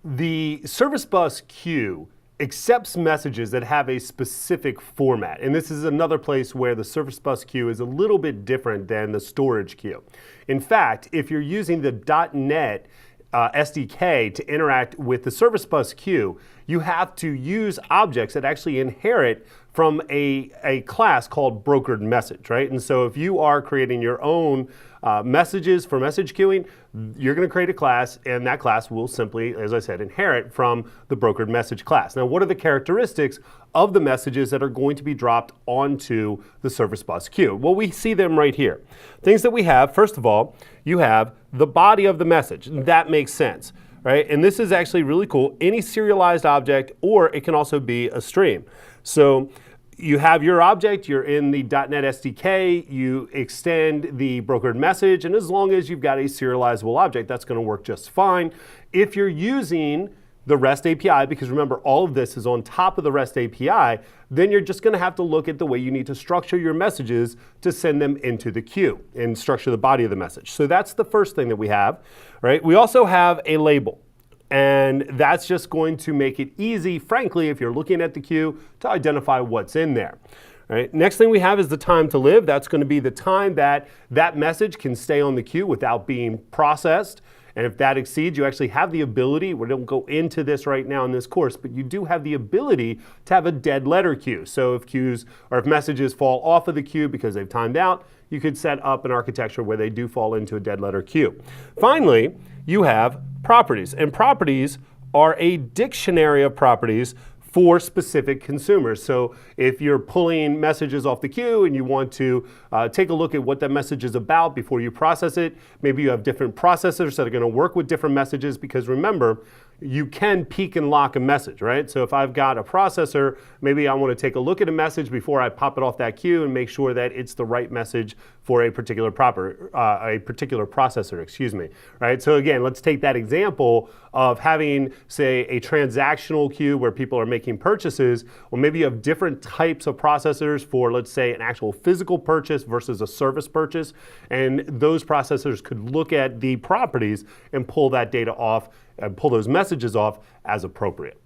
The service bus queue accepts messages that have a specific format. And this is another place where the service bus queue is a little bit different than the storage queue. In fact, if you're using the .NET SDK to interact with the service bus queue, you have to use objects that actually inherit from a class called brokered message, right? And so if you are creating your own messages for message queuing, you're going to create a class, and that class will simply, as I said, inherit from the brokered message class. Now, what are the characteristics of the messages that are going to be dropped onto the service bus queue? Well, we see them right here. Things that we have, first of all, you have the body of the message. That makes sense, right? And this is actually really cool. Any serialized object, or it can also be a stream. So you have your object, you're in the .NET SDK, you extend the brokered message, and as long as you've got a serializable object, that's going to work just fine. If you're using the REST API, because remember, all of this is on top of the REST API, then you're just going to have to look at the way you need to structure your messages to send them into the queue and structure the body of the message. So that's the first thing that we have, right? We also have a label. And that's just going to make it easy, frankly, if you're looking at the queue, to identify what's in there. Right? Next thing we have is the time to live. That's going to be the time that that message can stay on the queue without being processed. And if that exceeds, you actually have the ability, we don't go into this right now in this course, but you do have the ability to have a dead letter queue. So if queues or if messages fall off of the queue because they've timed out, you could set up an architecture where they do fall into a dead letter queue. Finally, you have properties, and properties are a dictionary of properties for specific consumers. So if you're pulling messages off the queue and you want to take a look at what that message is about before you process it, maybe you have different processors that are going to work with different messages, because remember, you can peek and lock a message, right? So if I've got a processor, maybe I want to take a look at a message before I pop it off that queue and make sure that it's the right message for a particular processor, excuse me, right? So again, let's take that example of having, say, a transactional queue where people are making purchases. Well, maybe you have different types of processors for, let's say, an actual physical purchase versus a service purchase, and those processors could look at the properties and pull that data off and pull those messages off as appropriate.